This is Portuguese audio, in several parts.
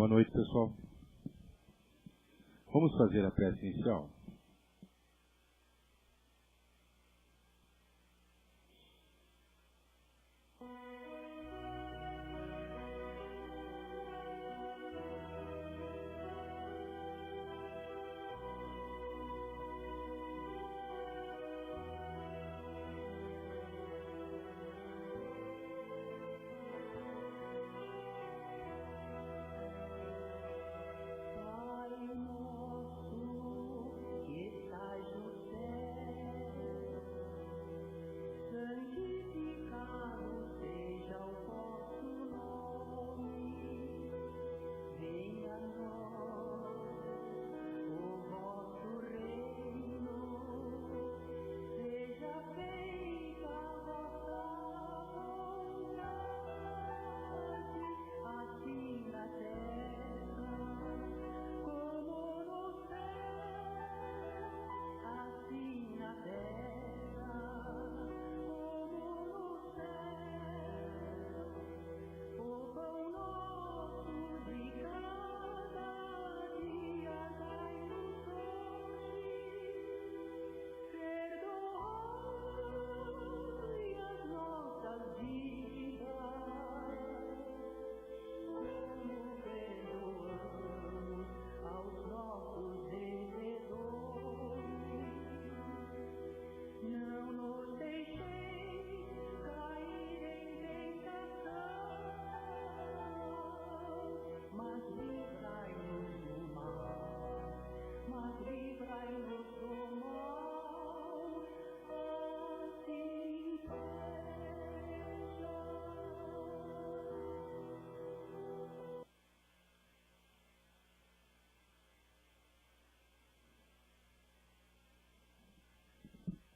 Boa noite, pessoal. Vamos fazer a prece inicial?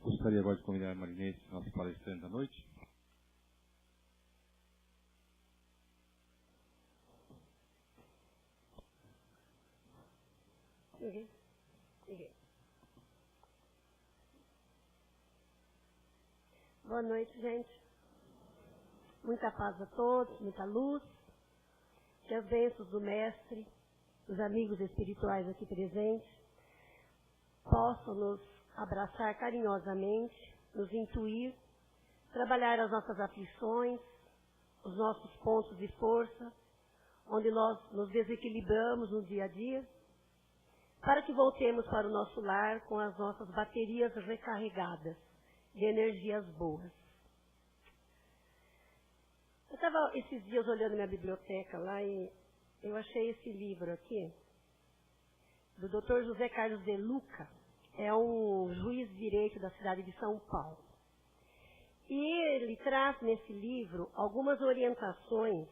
Gostaria agora de convidar a Marinês, nossa palestrante da noite. Boa noite, gente. Muita paz a todos, muita luz. Que as bênçãos do Mestre, dos amigos espirituais aqui presentes, possam nos abraçar carinhosamente, nos intuir, trabalhar as nossas aflições, os nossos pontos de força, onde nós nos desequilibramos no dia a dia, para que voltemos para o nosso lar com as nossas baterias recarregadas de energias boas. Eu estava esses dias olhando minha biblioteca lá e eu achei esse livro aqui, do Dr. José Carlos de Luca. É um juiz de direito da cidade de São Paulo. E ele traz nesse livro algumas orientações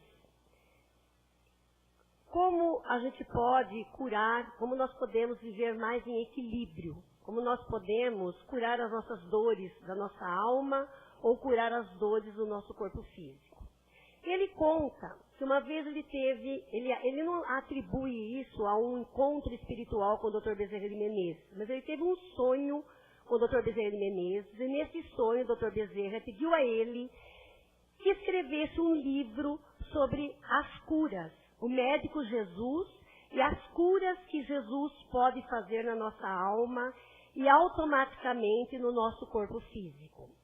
como a gente pode curar, como nós podemos viver mais em equilíbrio, como nós podemos curar as nossas dores da nossa alma ou curar as dores do nosso corpo físico. Ele conta que uma vez ele não atribui isso a um encontro espiritual com o Dr. Bezerra de Menezes, mas ele teve um sonho com o Dr. Bezerra de Menezes, e nesse sonho o Dr. Bezerra pediu a ele que escrevesse um livro sobre as curas, o médico Jesus e as curas que Jesus pode fazer na nossa alma e automaticamente no nosso corpo físico.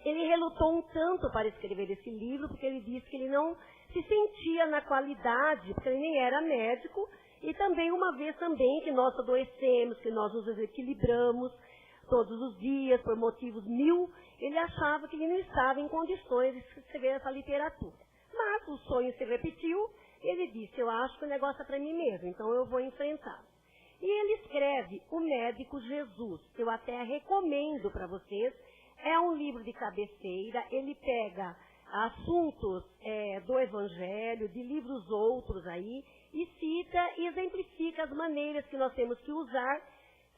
Ele relutou um tanto para escrever esse livro, porque ele disse que ele não se sentia na qualidade, porque ele nem era médico, e também uma vez também que nós adoecemos, que nós nos desequilibramos todos os dias, por motivos mil, ele achava que ele não estava em condições de escrever essa literatura. Mas o sonho se repetiu, e ele disse, eu acho que o negócio é para mim mesmo, então eu vou enfrentar. E ele escreve O Médico Jesus, eu até recomendo para vocês. É um livro de cabeceira, ele pega assuntos do Evangelho, de livros outros aí, e cita e exemplifica as maneiras que nós temos que usar,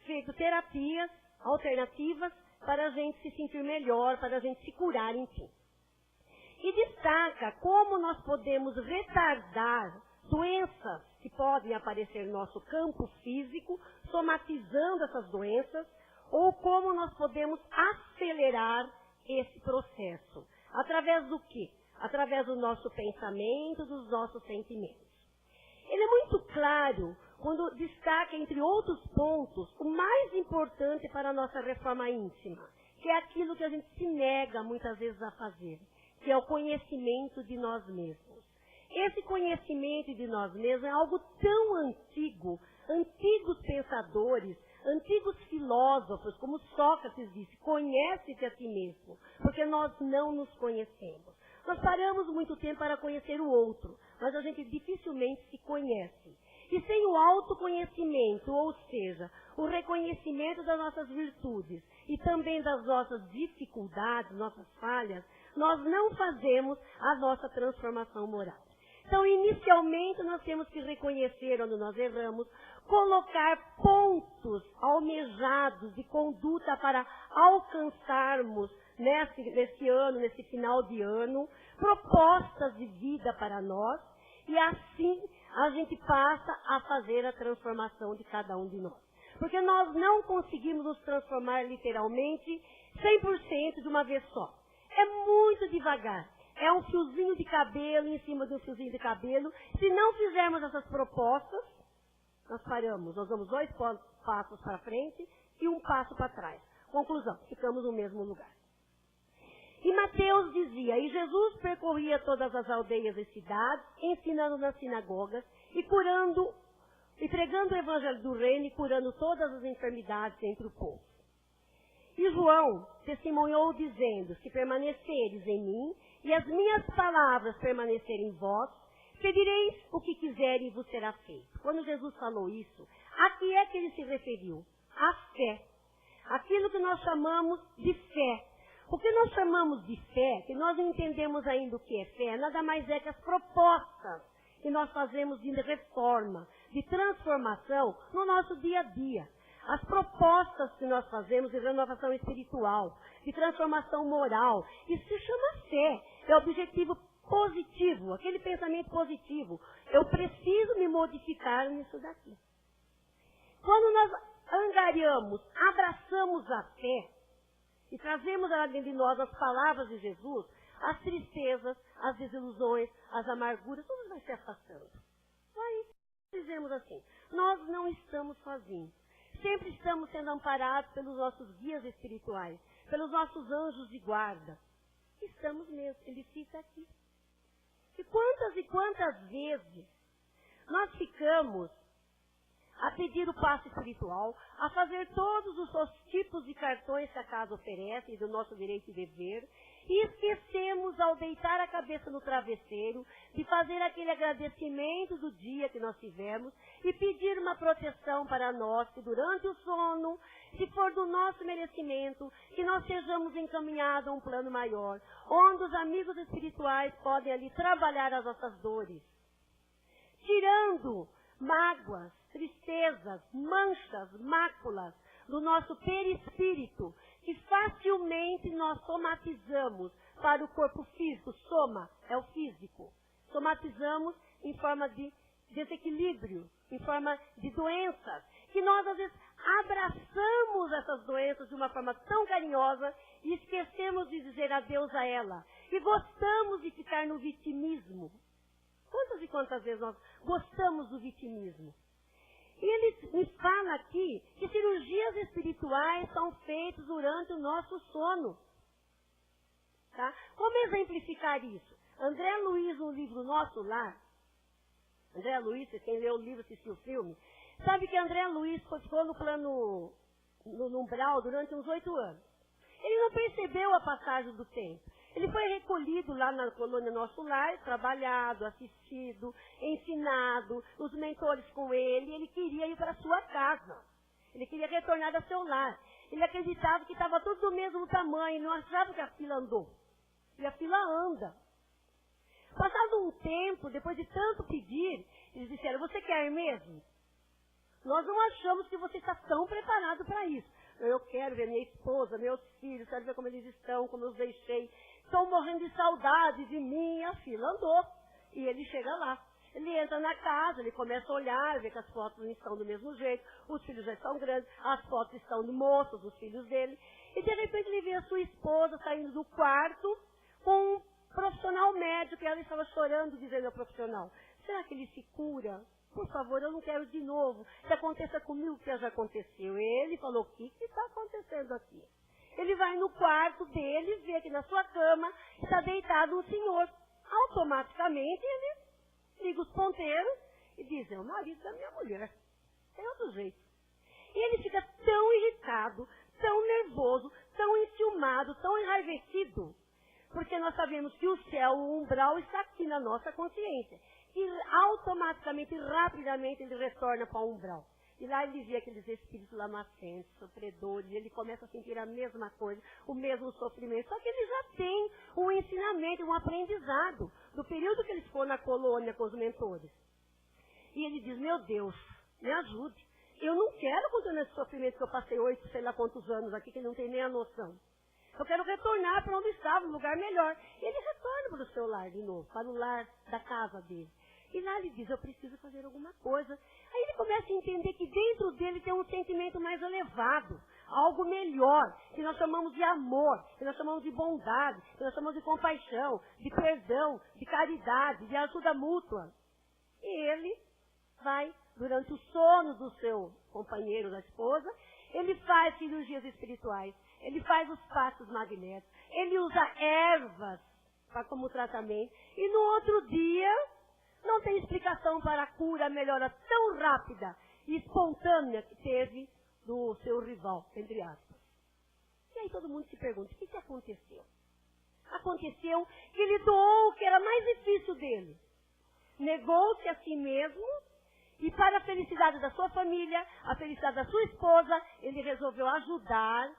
feito terapias alternativas para a gente se sentir melhor, para a gente se curar, enfim. E destaca como nós podemos retardar doenças que podem aparecer no nosso campo físico, somatizando essas doenças, ou como nós podemos acelerar esse processo. Através do quê? Através do nosso pensamento, dos nossos sentimentos. Ele é muito claro quando destaca, entre outros pontos, o mais importante para a nossa reforma íntima, que é aquilo que a gente se nega muitas vezes a fazer, que é o conhecimento de nós mesmos. Esse conhecimento de nós mesmos é algo tão antigo, antigos pensadores, antigos filósofos, como Sócrates disse, conhece-te a ti mesmo, porque nós não nos conhecemos. Nós paramos muito tempo para conhecer o outro, mas a gente dificilmente se conhece. E sem o autoconhecimento, ou seja, o reconhecimento das nossas virtudes e também das nossas dificuldades, nossas falhas, nós não fazemos a nossa transformação moral. Então, inicialmente, nós temos que reconhecer onde nós erramos, colocar pontos almejados de conduta para alcançarmos nesse ano, nesse final de ano, propostas de vida para nós, e assim a gente passa a fazer a transformação de cada um de nós. Porque nós não conseguimos nos transformar literalmente 100% de uma vez só. É muito devagar. É um fiozinho de cabelo em cima de um fiozinho de cabelo. Se não fizermos essas propostas, nós paramos. Nós damos 2 passos para frente e 1 passo para trás. Conclusão, ficamos no mesmo lugar. E Mateus dizia, e Jesus percorria todas as aldeias e cidades, ensinando nas sinagogas e curando, e pregando o evangelho do reino e curando todas as enfermidades entre o povo. E João testemunhou dizendo, se permaneceres em mim e as minhas palavras permanecerem em vós, pedireis o que quiserem e vos será feito. Quando Jesus falou isso, a que é que ele se referiu? A fé. Aquilo que nós chamamos de fé. O que nós chamamos de fé, que nós não entendemos ainda o que é fé, nada mais é que as propostas que nós fazemos de reforma, de transformação no nosso dia a dia. As propostas que nós fazemos de renovação espiritual, de transformação moral, isso se chama fé. É o objetivo positivo, aquele pensamento positivo. Eu preciso me modificar nisso daqui. Quando nós angariamos, abraçamos a fé, e trazemos ela dentro de nós as palavras de Jesus, as tristezas, as desilusões, as amarguras, tudo vai se afastando. Aí dizemos assim, nós não estamos sozinhos. Sempre estamos sendo amparados pelos nossos guias espirituais, pelos nossos anjos de guarda. Estamos mesmo, ele cita aqui. E quantas vezes nós ficamos a pedir o passo espiritual, a fazer todos os tipos de cartões que a casa oferece, do nosso direito e dever, e esquecemos, ao deitar a cabeça no travesseiro, de fazer aquele agradecimento do dia que nós tivemos e pedir uma proteção para nós, que durante o sono, se for do nosso merecimento, que nós sejamos encaminhados a um plano maior, onde os amigos espirituais podem ali trabalhar as nossas dores, tirando mágoas, tristezas, manchas, máculas do nosso perispírito, que facilmente nós somatizamos para o corpo físico. Soma é o físico. Somatizamos em forma de desequilíbrio, em forma de doenças, que nós às vezes abraçamos essas doenças de uma forma tão carinhosa e esquecemos de dizer adeus a ela. E gostamos de ficar no vitimismo. Quantas e quantas vezes nós gostamos do vitimismo? E ele me fala aqui que cirurgias espirituais são feitas durante o nosso sono. Tá? Como exemplificar isso? André Luiz, no livro Nosso Lar, André Luiz, quem leu o livro, assistiu o filme, sabe que André Luiz ficou no plano, no umbral, durante uns 8 anos. Ele não percebeu a passagem do tempo. Ele foi recolhido lá na colônia Nosso Lar, trabalhado, assistido, ensinado, os mentores com ele, e ele queria ir para a sua casa. Ele queria retornar ao seu lar. Ele acreditava que estava tudo do mesmo tamanho, não achava que a fila andou. E a fila anda. Passado um tempo, depois de tanto pedir, eles disseram, você quer mesmo? Nós não achamos que você está tão preparado para isso. Eu quero ver minha esposa, meus filhos, quero ver como eles estão, como eu os deixei. Estão morrendo de saudade de mim. A fila andou. E ele chega lá. Ele entra na casa, ele começa a olhar, vê que as fotos não estão do mesmo jeito, os filhos já estão grandes, as fotos estão de moços, os filhos dele. E de repente ele vê a sua esposa saindo do quarto com um profissional médico, e ela estava chorando, dizendo ao profissional, será que ele se cura? Por favor, eu não quero de novo. Se aconteça comigo o que já aconteceu. Ele falou, o que está acontecendo aqui? Ele vai no quarto dele, vê que na sua cama está deitado um senhor. Automaticamente, ele liga os ponteiros e diz, é o marido da minha mulher. Tem outro jeito. E ele fica tão irritado, tão nervoso, tão enciumado, tão enraivecido, porque nós sabemos que o céu, o umbral, está aqui na nossa consciência. E automaticamente, rapidamente, ele retorna para o umbral. E lá ele vê aqueles espíritos lamacentes, sofredores, e ele começa a sentir a mesma coisa, o mesmo sofrimento. Só que ele já tem um ensinamento, um aprendizado, do período que eles foram na colônia com os mentores. E ele diz, meu Deus, me ajude. Eu não quero continuar esse sofrimento que eu passei 8, sei lá quantos anos aqui, que ele não tem nem a noção. Eu quero retornar para onde estava, um lugar melhor. E ele retorna para o seu lar de novo, para o lar da casa dele. E lá ele diz, eu preciso fazer alguma coisa. Aí ele começa a entender que dentro dele tem um sentimento mais elevado, algo melhor, que nós chamamos de amor, que nós chamamos de bondade, que nós chamamos de compaixão, de perdão, de caridade, de ajuda mútua. E ele vai, durante o sono do seu companheiro, da esposa, ele faz cirurgias espirituais, ele faz os passos magnéticos, ele usa ervas como tratamento, e no outro dia não tem explicação para a cura, a melhora tão rápida e espontânea que teve do seu rival, entre aspas. E aí todo mundo se pergunta, o que aconteceu? Aconteceu que ele doou o que era mais difícil dele. Negou-se a si mesmo e para a felicidade da sua família, a felicidade da sua esposa, ele resolveu ajudar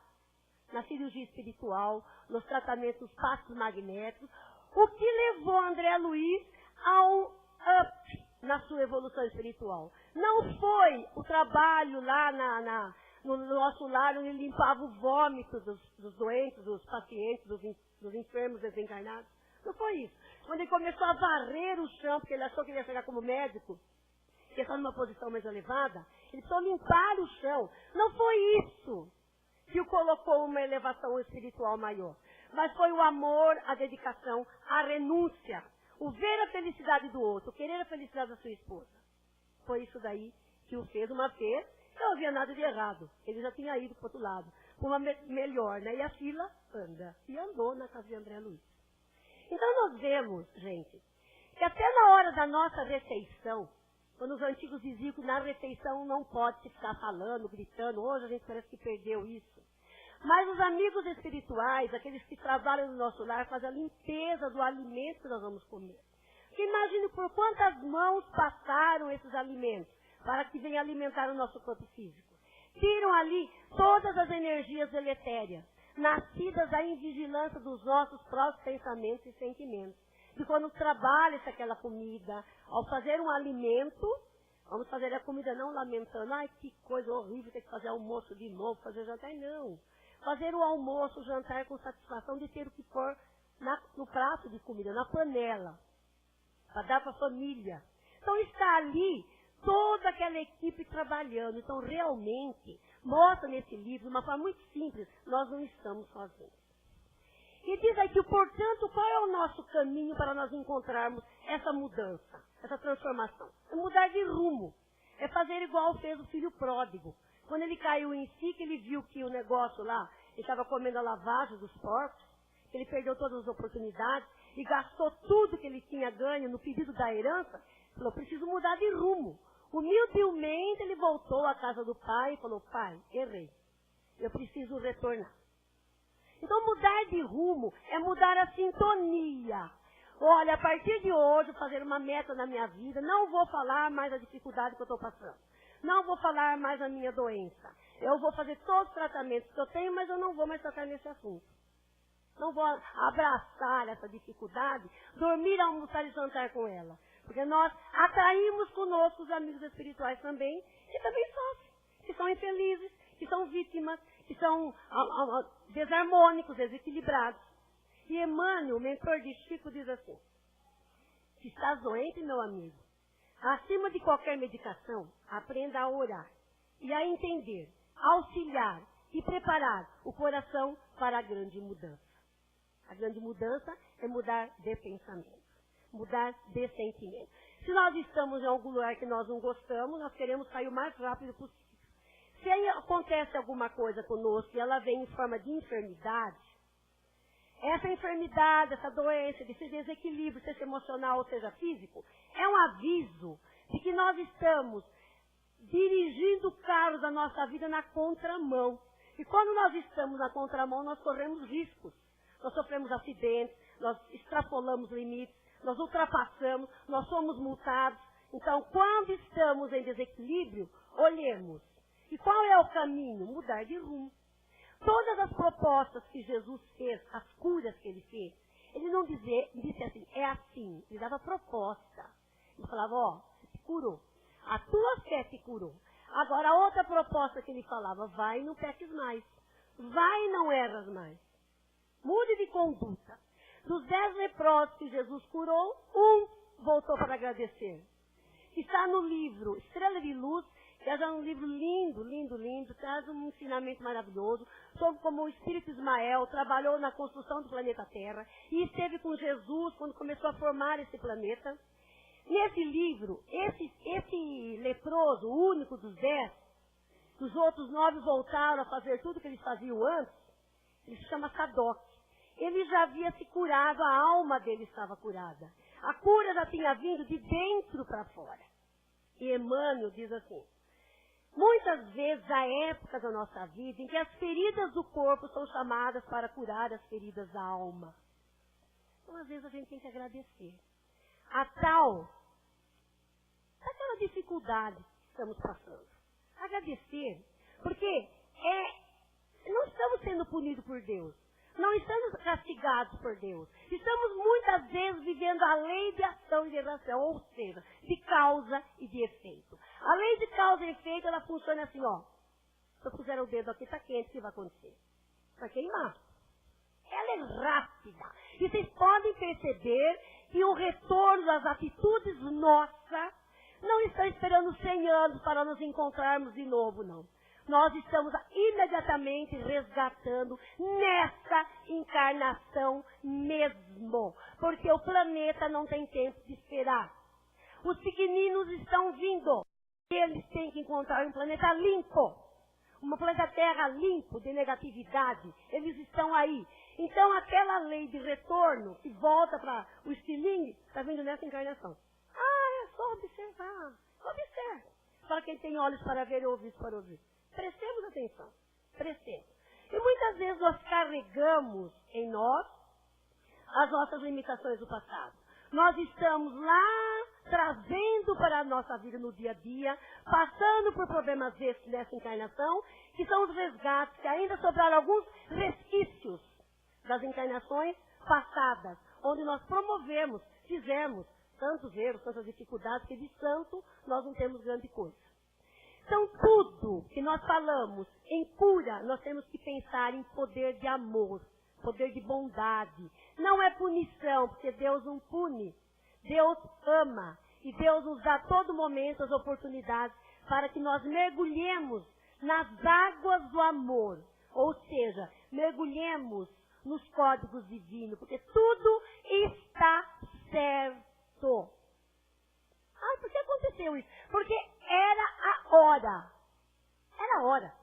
na cirurgia espiritual, nos tratamentos dos passos magnéticos, o que levou André Luiz ao up na sua evolução espiritual. Não foi o trabalho lá no nosso lar, onde ele limpava o vômito dos doentes, dos pacientes, dos enfermos desencarnados. Não foi isso. Quando ele começou a varrer o chão, porque ele achou que ele ia chegar como médico, que está numa posição mais elevada, ele precisou limpar o chão. Não foi isso que o colocou uma elevação espiritual maior. Mas foi o amor, a dedicação, a renúncia, o ver a felicidade do outro, o querer a felicidade da sua esposa. Foi isso daí que o fez uma vez, não havia nada de errado. Ele já tinha ido para o outro lado, para uma melhor, né? E a fila anda. E andou na casa de André Luiz. Então nós vemos, gente, que até na hora da nossa refeição, quando os antigos diziam que na refeição não pode se ficar falando, gritando, hoje a gente parece que perdeu isso. Mas os amigos espirituais, aqueles que trabalham no nosso lar, fazem a limpeza do alimento que nós vamos comer. Porque imagine por quantas mãos passaram esses alimentos para que venham alimentar o nosso corpo físico. Tiram ali todas as energias deletérias, nascidas da invigilância dos nossos próprios pensamentos e sentimentos. E quando trabalha-se aquela comida, ao fazer um alimento, vamos fazer a comida não lamentando, ai que coisa horrível, ter que fazer almoço de novo, fazer jantar, não. Fazer o almoço, o jantar com satisfação de ter o que pôr no prato de comida, na panela, para dar para a família. Então está ali toda aquela equipe trabalhando. Então realmente mostra nesse livro, de uma forma muito simples, nós não estamos sozinhos. E diz aqui, portanto, qual é o nosso caminho para nós encontrarmos essa mudança, essa transformação? É mudar de rumo. É fazer igual fez o filho pródigo. Quando ele caiu em si, que ele viu que o negócio lá, ele estava comendo a lavagem dos porcos, que ele perdeu todas as oportunidades e gastou tudo que ele tinha ganho no pedido da herança, falou, preciso mudar de rumo. Humildemente ele voltou à casa do pai e falou, pai, errei. Eu preciso retornar. Então mudar de rumo é mudar a sintonia. Olha, a partir de hoje, fazer uma meta na minha vida, não vou falar mais da dificuldade que eu estou passando. Não vou falar mais da minha doença. Eu vou fazer todos os tratamentos que eu tenho, mas eu não vou mais tocar nesse assunto. Não vou abraçar essa dificuldade, dormir, almoçar e jantar com ela. Porque nós atraímos conosco os amigos espirituais também, que também sofrem, que são infelizes, que são vítimas, que são desarmônicos, desequilibrados. E Emmanuel, o mentor de Chico, diz assim, se estás doente, meu amigo, acima de qualquer medicação, aprenda a orar e a entender, auxiliar e preparar o coração para a grande mudança. A grande mudança é mudar de pensamento, mudar de sentimento. Se Se nós estamos em algum lugar que nós não gostamos, nós queremos sair o mais rápido possível. Se aí acontece alguma coisa conosco e ela vem em forma de enfermidade, essa enfermidade, essa doença, esse desequilíbrio, seja emocional ou seja físico, é um aviso de que nós estamos dirigindo o carro da nossa vida na contramão. E quando nós estamos na contramão, nós corremos riscos. Nós sofremos acidentes, nós extrapolamos limites, nós ultrapassamos, nós somos multados. Então, quando estamos em desequilíbrio, olhemos. E qual é o caminho? Mudar de rumo. Todas as propostas que Jesus fez, as curas que ele fez, ele não disse assim, é assim. Ele dava proposta. Ele falava, você te curou. A tua fé te curou. Agora, a outra proposta que ele falava, vai e não peques mais. Vai e não erras mais. Mude de conduta. Dos 10 leprosos que Jesus curou, um voltou para agradecer. Está no livro Estrela de Luz, que é um livro lindo, lindo, lindo, traz um ensinamento maravilhoso sobre como o Espírito Ismael trabalhou na construção do planeta Terra e esteve com Jesus quando começou a formar esse planeta. Nesse livro, esse leproso, o único dos 10, os outros 9 voltaram a fazer tudo que eles faziam antes, ele se chama Sadoc. Ele já havia se curado, a alma dele estava curada. A cura já tinha vindo de dentro para fora. E Emmanuel diz assim, muitas vezes há épocas da nossa vida em que as feridas do corpo são chamadas para curar as feridas da alma. Então, às vezes, a gente tem que agradecer. Aquela dificuldade que estamos passando. Agradecer, porque não estamos sendo punidos por Deus. Não estamos castigados por Deus. Estamos muitas vezes vivendo a lei de ação e de reação, ou seja, de causa e de efeito. A lei de causa e efeito, ela funciona assim, se eu puser o dedo aqui, está quente, o que vai acontecer? Vai queimar. Ela é rápida. E vocês podem perceber que o retorno das atitudes nossas não está esperando 100 anos para nos encontrarmos de novo, não. Nós estamos imediatamente resgatando nessa encarnação mesmo. Porque o planeta não tem tempo de esperar. Os pequeninos estão vindo. Eles têm que encontrar um planeta limpo. Um planeta Terra limpo de negatividade. Eles estão aí. Então aquela lei de retorno que volta para o estilingue está vindo nessa encarnação. É só observar. Observe. Para quem tem olhos para ver e ouvidos para ouvir. Prestemos atenção. Prestemos. E muitas vezes nós carregamos em nós as nossas limitações do passado. Nós estamos lá trazendo para a nossa vida no dia a dia, passando por problemas desses nessa encarnação, que são os resgates, que ainda sobraram alguns resquícios das encarnações passadas, onde nós promovemos, fizemos tantos erros, tantas dificuldades, que de santo nós não temos grande coisa. Então, tudo que nós falamos em cura, nós temos que pensar em poder de amor, poder de bondade. Não é punição, porque Deus não pune. Deus ama. E Deus nos dá a todo momento as oportunidades para que nós mergulhemos nas águas do amor. Ou seja, mergulhemos nos códigos divinos, porque tudo está certo. Por que aconteceu isso? Porque era a hora. Era a hora.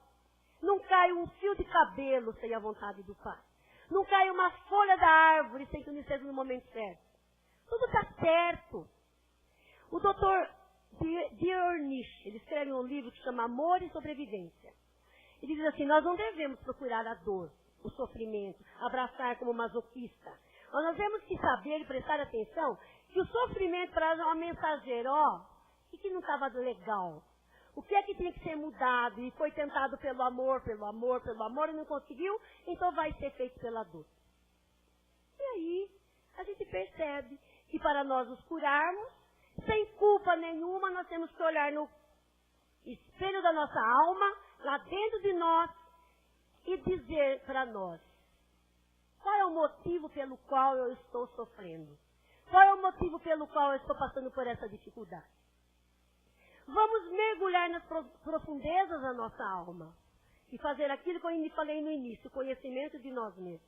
Não cai um fio de cabelo sem a vontade do Pai. Não cai uma folha da árvore sem que não esteja no momento certo. Tudo está certo. O Dr. Dionísio, ele escreve um livro que chama Amor e Sobrevivência. Ele diz assim, nós não devemos procurar a dor, o sofrimento, abraçar como masoquista. Nós temos que saber e prestar atenção que o sofrimento para nós é uma mensageira, o que não estava legal? O que é que tinha que ser mudado? E foi tentado pelo amor, e não conseguiu, então vai ser feito pela dor. E aí, a gente percebe que para nós nos curarmos, sem culpa nenhuma, nós temos que olhar no espelho da nossa alma, lá dentro de nós, e dizer para nós, qual é o motivo pelo qual eu estou sofrendo? Qual é o motivo pelo qual eu estou passando por essa dificuldade? Vamos mergulhar nas profundezas da nossa alma e fazer aquilo que eu me falei no início, o conhecimento de nós mesmos.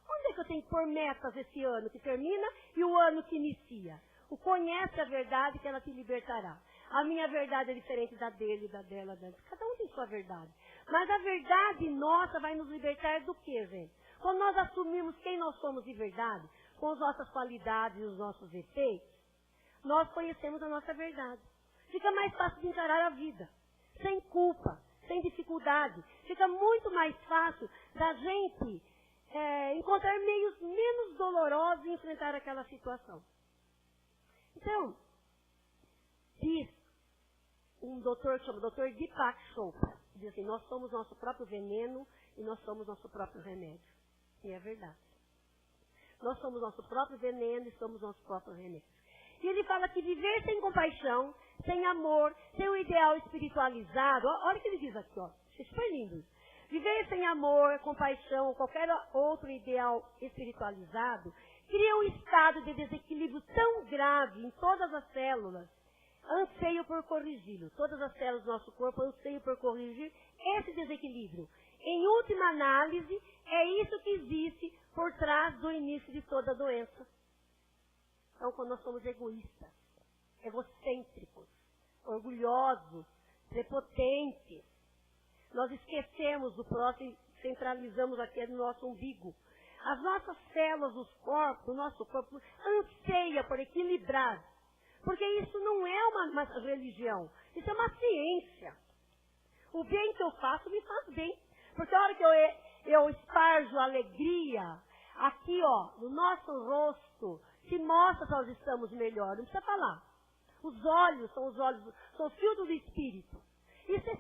Onde é que eu tenho que pôr metas esse ano que termina e o ano que inicia? O conhece a verdade que ela te libertará. A minha verdade é diferente da dele, da dela, da dela. Cada um tem sua verdade. Mas a verdade nossa vai nos libertar do quê, gente? Quando nós assumimos quem nós somos de verdade, com as nossas qualidades e os nossos efeitos, nós conhecemos a nossa verdade. Fica mais fácil de encarar a vida. Sem culpa, sem dificuldade. Fica muito mais fácil da gente encontrar meios menos dolorosos de enfrentar aquela situação. Então, diz um doutor que chama Dr. Deepak Chopra, diz assim, nós somos nosso próprio veneno e nós somos nosso próprio remédio. E é verdade. Nós somos nosso próprio veneno e somos nosso próprio remédio. E ele fala que viver sem compaixão, sem amor, sem um ideal espiritualizado, olha o que ele diz aqui, ó, é super lindo. Viver sem amor, compaixão ou qualquer outro ideal espiritualizado cria um estado de desequilíbrio tão grave em todas as células, anseio por corrigi-lo. Todas as células do nosso corpo anseiam por corrigir esse desequilíbrio. Em última análise, é isso que existe por trás do início de toda a doença. Então, quando nós somos egoístas, egocêntricos, orgulhosos, prepotentes, nós esquecemos do próximo e centralizamos aqui no nosso umbigo. As nossas células, o nosso corpo, anseia por equilibrar. Porque isso não é uma religião, isso é uma ciência. O bem que eu faço me faz bem. Porque a hora que eu esparjo alegria, aqui ó, no nosso rosto, se mostra que nós estamos melhor, não precisa falar. Os olhos, são o filtro do espírito. Isso é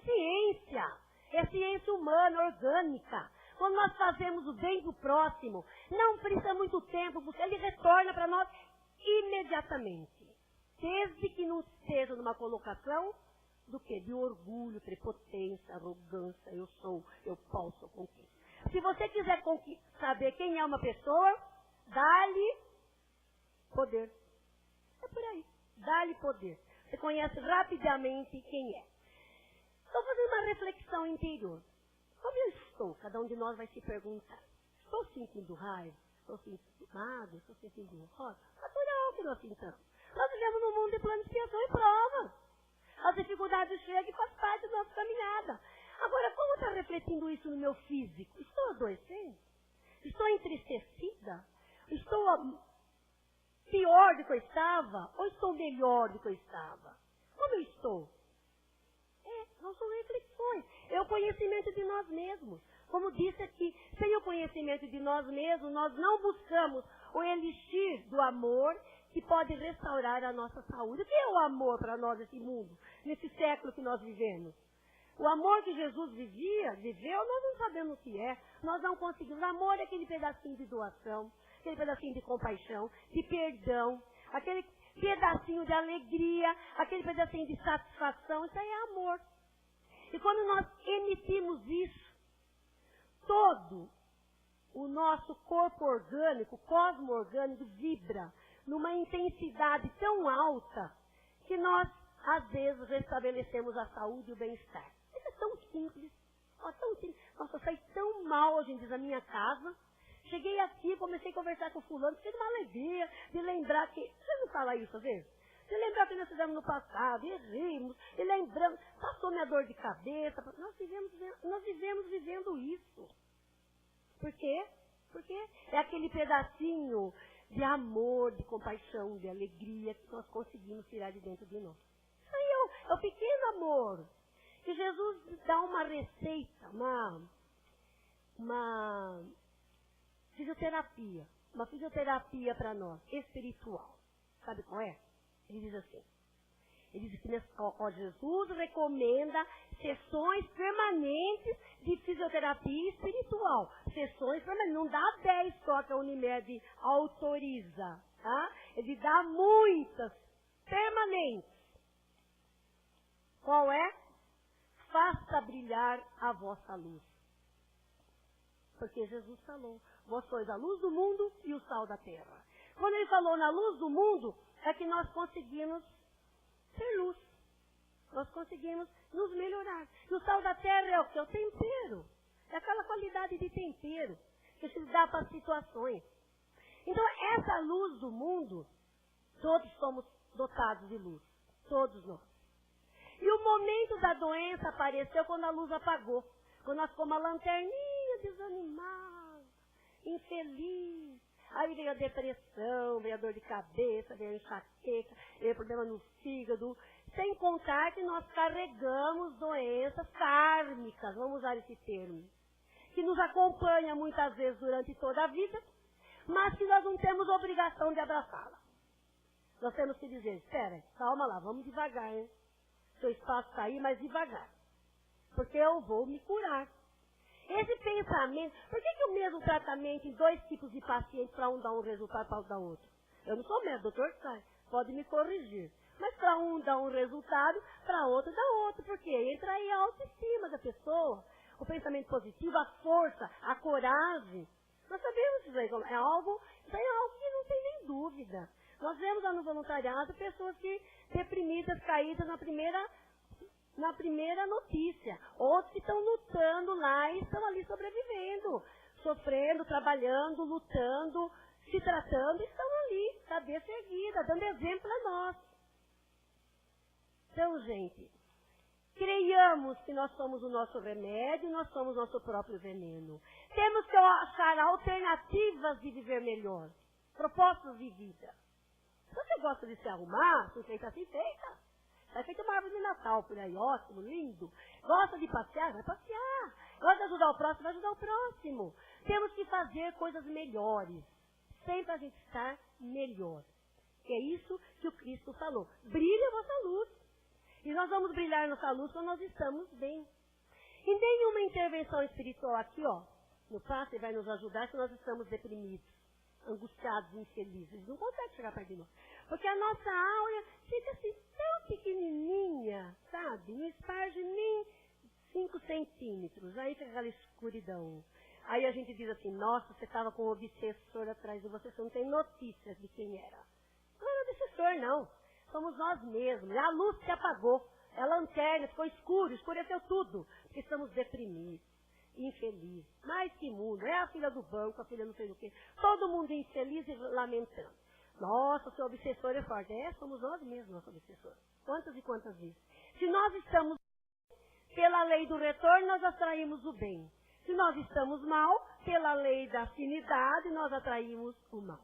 ciência humana, orgânica. Quando nós fazemos o bem do próximo, não precisa muito tempo, porque ele retorna para nós imediatamente. Desde que não esteja numa colocação do quê? De orgulho, prepotência, arrogância, eu posso conquistar. Se você quiser saber quem é uma pessoa, dá-lhe poder. É por aí. Dá-lhe poder. Você conhece rapidamente quem é. Estou fazendo uma reflexão interior. Como eu estou? Cada um de nós vai se perguntar. Estou sentindo raiva? Estou sentindo mágoa? Estou sentindo rosa? Natural que nós sintamos. Nós vivemos num mundo de plano de expiação e prova. As dificuldades chegam e faz parte da nossa caminhada. Agora, como está refletindo isso no meu físico? Estou adoecendo? Estou entristecida? Estou pior do que eu estava? Ou estou melhor do que eu estava? Como eu estou? Não são reflexões. É o conhecimento de nós mesmos. Como disse aqui, sem o conhecimento de nós mesmos, nós não buscamos o elixir do amor que pode restaurar a nossa saúde. O que é o amor para nós nesse mundo, nesse século que nós vivemos? O amor que Jesus viveu, nós não sabemos o que é. Nós não conseguimos. Amor é aquele pedacinho de doação, aquele pedacinho de compaixão, de perdão, aquele pedacinho de alegria, aquele pedacinho de satisfação. Isso aí é amor. E quando nós emitimos isso, todo o nosso corpo orgânico, cosmo orgânico, vibra numa intensidade tão alta que nós, às vezes, restabelecemos a saúde e o bem-estar. Isso é tão simples. Tão simples. Nossa, eu saí tão mal hoje em dia da minha casa. Cheguei aqui, comecei a conversar com o fulano, fiquei uma alegria de lembrar que... Você não fala isso, às vezes? De lembrar que nós fizemos no passado, e rimos, e lembramos, passou minha dor de cabeça. Nós vivemos vivendo isso. Por quê? Porque é aquele pedacinho de amor, de compaixão, de alegria que nós conseguimos tirar de dentro de nós. Isso aí é o pequeno amor. Que Jesus dá uma receita, uma fisioterapia para nós, espiritual. Sabe qual é? Ele diz assim, Jesus recomenda sessões permanentes de fisioterapia espiritual. Sessões permanentes, não dá 10 só que a Unimed autoriza, tá? Ele dá muitas, permanentes. Qual é? Faça brilhar a vossa luz. Porque Jesus falou, vós sois a luz do mundo e o sal da terra. Quando ele falou na luz do mundo, é que nós conseguimos ser luz. Nós conseguimos nos melhorar. E o sal da terra é o que? É o tempero. É aquela qualidade de tempero que se dá para as situações. Então, essa luz do mundo, Todos somos dotados de luz. Todos nós. E o momento da doença apareceu quando a luz apagou. Quando nós ficamos uma lanterninha desanimada, infeliz. Aí veio a depressão, veio a dor de cabeça, veio a enxaqueca, veio problema no fígado. Sem contar que nós carregamos doenças kármicas, vamos usar esse termo, que nos acompanha muitas vezes durante toda a vida, mas que nós não temos obrigação de abraçá-la. Nós temos que dizer, espera, calma lá, vamos devagar, hein? Seu espaço está aí, mas devagar. Porque eu vou me curar. Esse pensamento, por que o mesmo tratamento em 2 tipos de pacientes, para um dar um resultado, para outro dar outro? Eu não sou médico, doutor sai, pode me corrigir. Mas para um dá um resultado, para outro dá outro. Porque entra aí a autoestima da pessoa, o pensamento positivo, a força, a coragem. Nós sabemos isso aí, é algo que não tem nem dúvida. Nós vemos lá no voluntariado pessoas que deprimidas, caídas na primeira notícia. Outros que estão lutando lá e estão ali sobrevivendo, sofrendo, trabalhando, lutando, se tratando, estão ali, cabeça erguida, dando exemplo a nós. Então, gente, creiamos que nós somos o nosso remédio, nós somos o nosso próprio veneno. Temos que achar alternativas de viver melhor, propostas de vida. Se você gosta de se arrumar, se feita assim, feita. Vai feita uma árvore de Natal por aí, ótimo, lindo. Gosta de passear? Vai passear. Gosta de ajudar o próximo? Vai ajudar o próximo. Temos que fazer coisas melhores. Sempre a gente estar melhor. Que é isso que o Cristo falou. Brilhe a vossa luz. E nós vamos brilhar nossa luz quando nós estamos bem. E nenhuma intervenção espiritual aqui, no passe vai nos ajudar se nós estamos deprimidos, angustiados, infelizes. Não consegue chegar perto de nós. Porque a nossa aura fica assim tão pequenininha, sabe? Não esparge nem 5 centímetros. Aí fica aquela escuridão. Aí a gente diz assim, nossa, você estava com um obsessor atrás de você não tem notícias de quem era. Não era obsessor, não. Somos nós mesmos. A luz se apagou. A lanterna ficou escuro, escureceu tudo. Porque estamos deprimidos, infelizes. Mais que mundo. É a filha do banco, a filha não sei do quê. Todo mundo infeliz e lamentando. Nossa, seu obsessor é forte. Somos nós mesmos, nosso obsessor. Quantas e quantas vezes? Se nós estamos pela lei do retorno, nós atraímos o bem. Se nós estamos mal, pela lei da afinidade, nós atraímos o mal.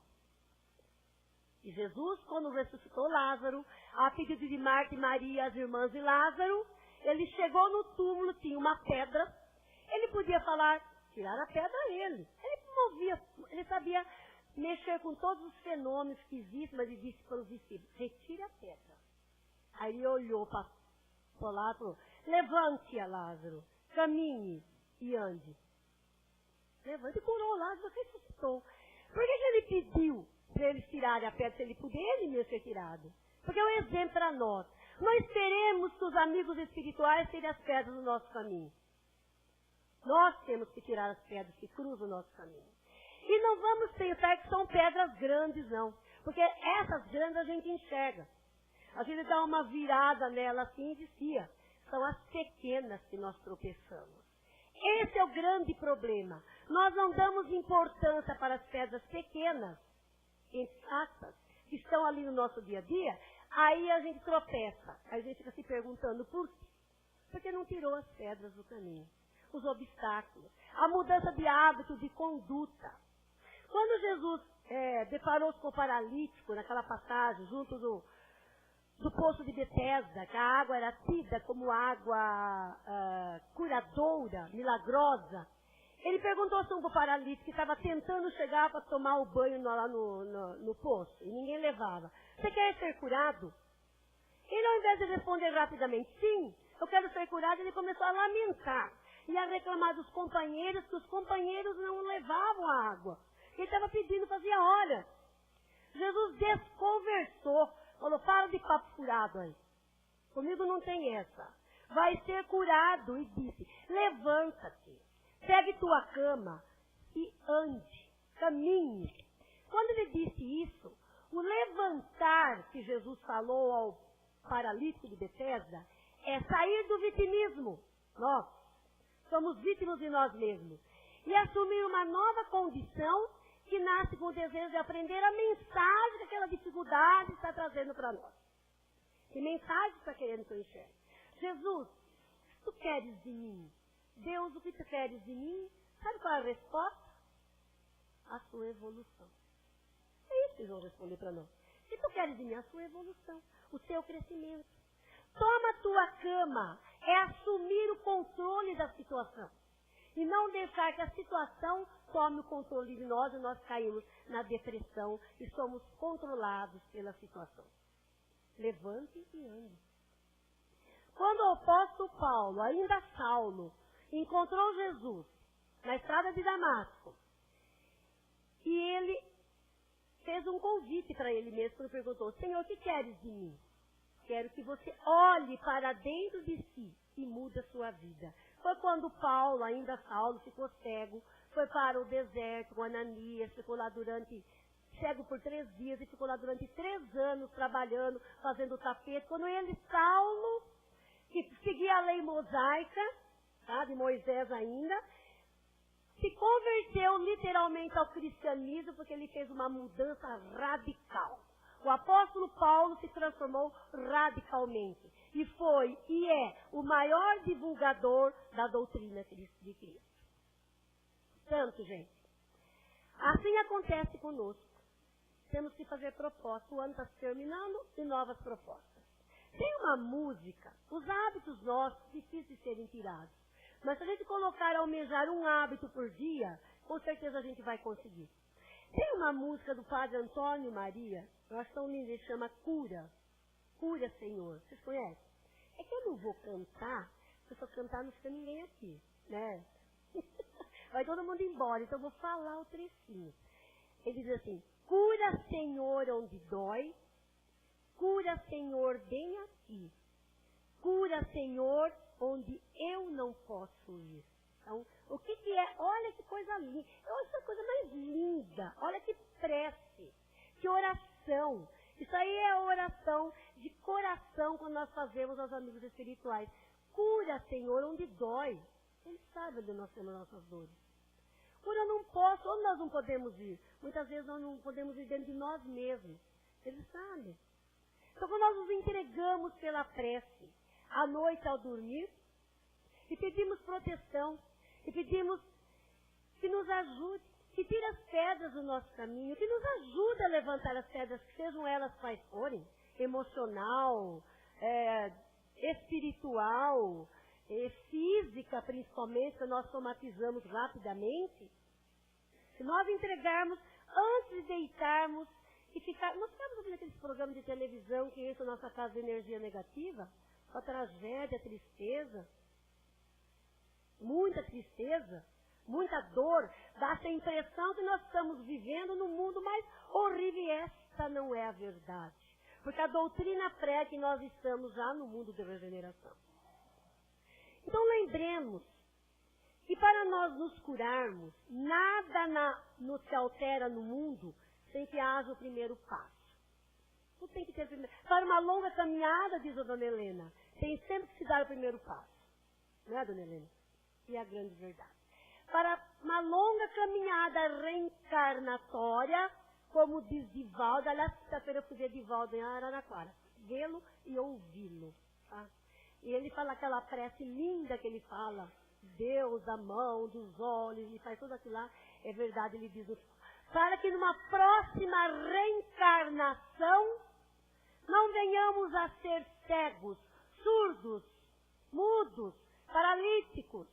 E Jesus, quando ressuscitou Lázaro, a pedido de Marta e Maria, as irmãs de Lázaro, ele chegou no túmulo, tinha uma pedra. Ele podia falar, tirar a pedra a ele. Ele sabia mexer com todos os fenômenos que existem, mas ele disse para os discípulos, retire a pedra. Aí ele olhou para lá e falou, levante-a, Lázaro, caminhe e ande. Levante e curou Lázaro, ressuscitou. Por que ele pediu para eles tirarem a pedra, se ele puder, ele mesmo ser tirado? Porque é um exemplo para nós. Não esperemos que os amigos espirituais tirem as pedras do nosso caminho. Nós temos que tirar as pedras que cruzam o nosso caminho. E não vamos pensar que são pedras grandes, não. Porque essas grandes a gente enxerga. A gente dá uma virada nela assim e descia. São as pequenas que nós tropeçamos. Esse é o grande problema. Nós não damos importância para as pedras pequenas, entre aspas, que estão ali no nosso dia a dia, aí a gente tropeça. Aí a gente fica se perguntando por quê? Porque não tirou as pedras do caminho, os obstáculos, a mudança de hábito, de conduta. Quando Jesus deparou-se com o paralítico, naquela passagem, junto do poço de Betesda, que a água era tida como água curadora, milagrosa, ele perguntou assim para o paralítico que estava tentando chegar para tomar o banho lá no poço, e ninguém levava. Você quer ser curado? Ele, ao invés de responder rapidamente, sim, eu quero ser curado, ele começou a lamentar e a reclamar dos companheiros, que os companheiros não levavam a água. Ele estava pedindo, fazia horas. Jesus desconversou, falou, para de papo furado aí. Comigo não tem essa. Vai ser curado. E disse, levanta-te, pegue tua cama e ande, caminhe. Quando ele disse isso, o levantar que Jesus falou ao paralítico de Betesda é sair do vitimismo. Nós somos vítimas de nós mesmos. E assumir uma nova condição que nasce com o desejo de aprender a mensagem que aquela dificuldade está trazendo para nós. Que mensagem está querendo que eu enxergue? Jesus, o que tu queres de mim? Deus, o que tu queres de mim? Sabe qual é a resposta? A sua evolução. É isso que eles vão responder para nós. O que tu queres de mim? A sua evolução, o seu crescimento. Toma a tua cama, é assumir o controle da situação. E não deixar que a situação tome o controle de nós e nós caímos na depressão e somos controlados pela situação. Levante e ande. Quando o apóstolo Paulo, ainda Saulo, encontrou Jesus na estrada de Damasco, e ele fez um convite para ele mesmo, quando perguntou, Senhor, o que queres de mim? Quero que você olhe para dentro de si e mude a sua vida. Foi quando Paulo, ainda Saulo, ficou cego, foi para o deserto com Ananias, ficou lá cego por 3 dias e ficou lá durante 3 anos trabalhando, fazendo tapete. Quando ele, Saulo, que seguia a lei mosaica, tá, de Moisés ainda, se converteu literalmente ao cristianismo porque ele fez uma mudança radical. O apóstolo Paulo se transformou radicalmente e foi e é o maior divulgador da doutrina de Cristo. Tanto, gente, assim acontece conosco. Temos que fazer propostas. O ano está se terminando e novas propostas. Tem uma música, os hábitos nossos difíceis de serem tirados. Mas se a gente colocar almejar um hábito por dia, com certeza a gente vai conseguir. Tem uma música do Padre Antônio Maria, eu acho tão linda, ele chama Cura. Cura, Senhor. Vocês conhecem? É que eu não vou cantar, se eu só cantar não fica ninguém aqui, né? Vai todo mundo embora, então eu vou falar o trecinho. Ele diz assim, cura, Senhor, onde dói, cura, Senhor, bem aqui. Cura, Senhor, onde eu não posso ir. Então, o que é? Olha que coisa linda. Eu acho a coisa mais linda. Olha que prece, que oração. Isso aí é a oração de coração quando nós fazemos aos amigos espirituais. Cura, Senhor, onde dói. Ele sabe onde nós temos nossas dores. Cura, eu não posso. Onde nós não podemos ir? Muitas vezes nós não podemos ir dentro de nós mesmos. Ele sabe. Então, quando nós nos entregamos pela prece, à noite ao dormir, e pedimos proteção, e pedimos que nos ajude, que tire as pedras do nosso caminho, que nos ajude a levantar as pedras, que sejam elas quais forem, emocional, espiritual, física principalmente, que nós somatizamos rapidamente. Se nós entregarmos antes de deitarmos e ficar... Nós ficamos ouvindo aqueles programas de televisão que enchem a nossa casa de energia negativa, a tragédia, a tristeza, muita tristeza, muita dor, dá-se a impressão que nós estamos vivendo no mundo mais horrível e esta não é a verdade. Porque a doutrina prega que nós estamos já no mundo de regeneração. Então lembremos que para nós nos curarmos, nada nos se altera no mundo sem que haja o primeiro passo. Não tem que ter primeiro. Para uma longa caminhada, diz a Dona Helena, tem sempre que se dar o primeiro passo. Não é, Dona Helena? E é a grande verdade. Para uma longa caminhada reencarnatória, como diz Divaldo, aliás, sexta-feira eu fui ver Divaldo em Araraquara, vê-lo e ouvi-lo. Tá? E ele fala aquela prece linda que ele fala, Deus, a mão, dos olhos, ele faz tudo aquilo lá, é verdade, ele diz, para que numa próxima reencarnação não venhamos a ser cegos, surdos, mudos, paralíticos,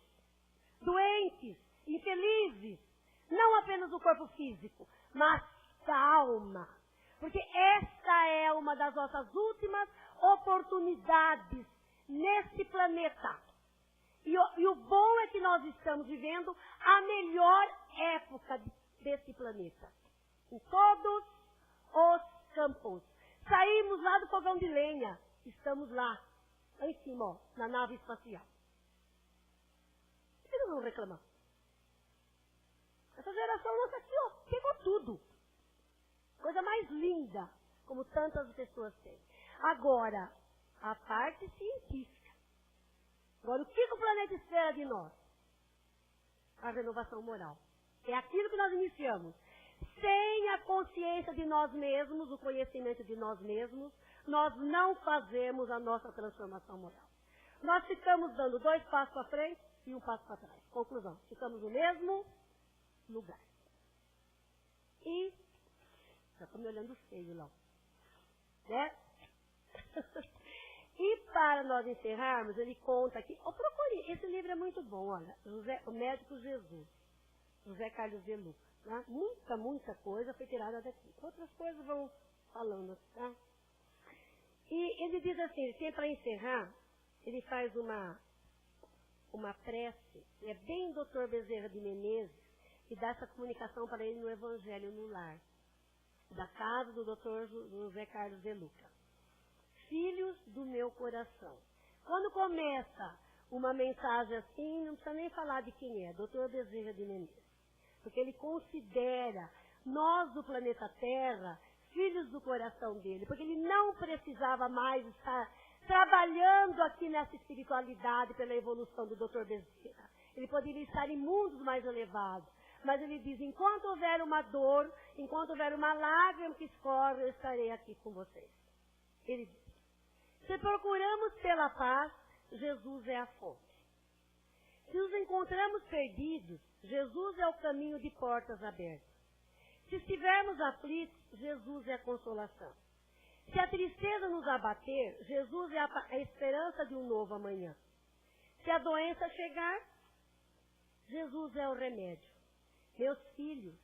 doentes, infelizes, não apenas do corpo físico, mas da alma. Porque esta é uma das nossas últimas oportunidades nesse planeta. E o bom é que nós estamos vivendo a melhor época desse planeta. Em todos os campos. Saímos lá do fogão de lenha. Estamos lá em cima, ó, na nave espacial. Eles não vão reclamar. Essa geração nossa aqui, ó, pegou tudo. Coisa mais linda, como tantas pessoas têm. Agora, a parte científica. Agora, o que o planeta espera de nós? A renovação moral. É aquilo que nós iniciamos. sem a consciência de nós mesmos, o conhecimento de nós mesmos, nós não fazemos a nossa transformação moral. Nós ficamos dando 2 passos para frente e 1 passo para trás. Conclusão, ficamos no mesmo lugar. E, já estou me olhando feio lá, né? E para nós encerrarmos, ele conta aqui, procure, esse livro é muito bom, olha, O Médico Jesus, José Carlos de Luca, né? Muita coisa foi tirada daqui. Outras coisas vão falando, tá? E ele diz assim, sempre para encerrar, ele faz uma prece, é bem Dr. Bezerra de Menezes, e dá essa comunicação para ele no Evangelho no Lar, da casa do Dr. José Carlos de Luca. Filhos do meu coração. Quando começa uma mensagem assim, não precisa nem falar de quem é, Dr. Bezerra de Menezes. Porque ele considera nós do planeta Terra filhos do coração dele. Porque ele não precisava mais estar trabalhando aqui nessa espiritualidade pela evolução do Dr. Bezerra. Ele poderia estar em mundos mais elevados. Mas ele diz, enquanto houver uma dor, enquanto houver uma lágrima que escorre, eu estarei aqui com vocês. Ele diz, se procuramos pela paz, Jesus é a fonte. Se nos encontramos perdidos, Jesus é o caminho de portas abertas. Se estivermos aflitos, Jesus é a consolação. Se a tristeza nos abater, Jesus é a esperança de um novo amanhã. Se a doença chegar, Jesus é o remédio. Meus filhos,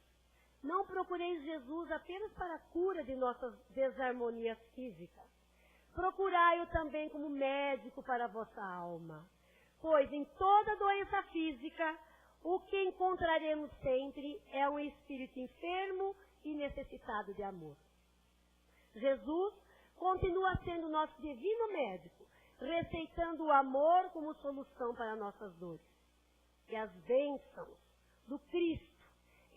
não procureis Jesus apenas para a cura de nossas desarmonias físicas. Procurai-o também como médico para a vossa alma. Pois em toda doença física, o que encontraremos sempre é um espírito enfermo e necessitado de amor. Jesus continua sendo nosso divino médico, receitando o amor como solução para nossas dores. E as bênçãos do Cristo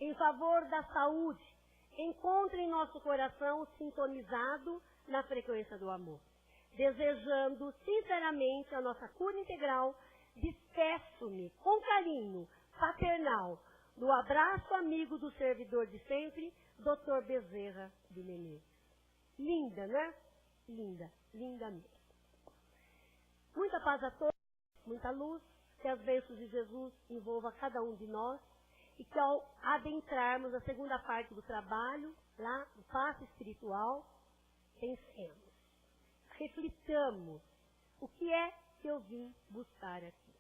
em favor da saúde encontrem nosso coração sintonizado na frequência do amor. Desejando sinceramente a nossa cura integral, despeço-me com carinho paternal do abraço amigo do servidor de sempre, Dr. Bezerra de Menezes. Linda, né? Linda, linda mesmo. Muita paz a todos, muita luz, que as bênçãos de Jesus envolvam cada um de nós e que ao adentrarmos a segunda parte do trabalho, lá, no passo espiritual, pensemos, reflitamos o que é que eu vim buscar aqui.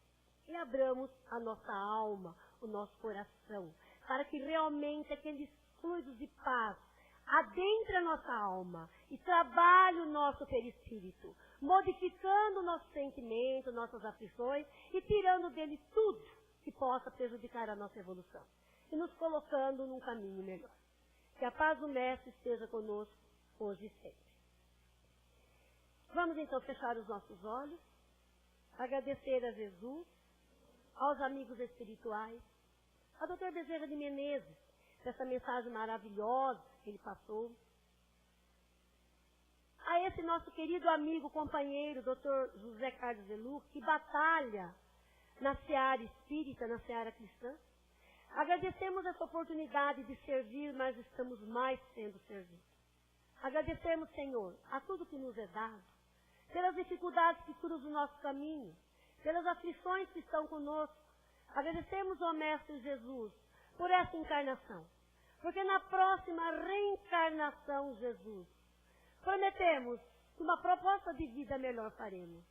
E abramos a nossa alma, o nosso coração, para que realmente aqueles fluidos de paz adentre a nossa alma e trabalhe o nosso perispírito, modificando o nosso sentimento, nossas aflições e tirando dele tudo que possa prejudicar a nossa evolução e nos colocando num caminho melhor. Que a paz do Mestre esteja conosco hoje e sempre. Vamos então fechar os nossos olhos, agradecer a Jesus, aos amigos espirituais, a Dr. Bezerra de Menezes, dessa mensagem maravilhosa que ele passou, a esse nosso querido amigo, companheiro, Dr. José Carlos de Luca, que batalha na seara espírita, na seara cristã. Agradecemos essa oportunidade de servir, mas estamos mais sendo servidos. Agradecemos, Senhor, a tudo que nos é dado, pelas dificuldades que cruzam o nosso caminho, pelas aflições que estão conosco. Agradecemos ao Mestre Jesus por essa encarnação, porque na próxima reencarnação, Jesus, prometemos que uma proposta de vida melhor faremos,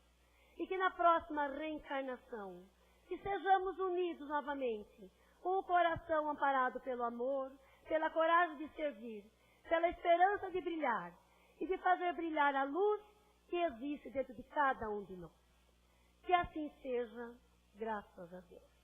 e que na próxima reencarnação, que sejamos unidos novamente, com o coração amparado pelo amor, pela coragem de servir, pela esperança de brilhar, e de fazer brilhar a luz que existe dentro de cada um de nós. Que assim seja, graças a Deus.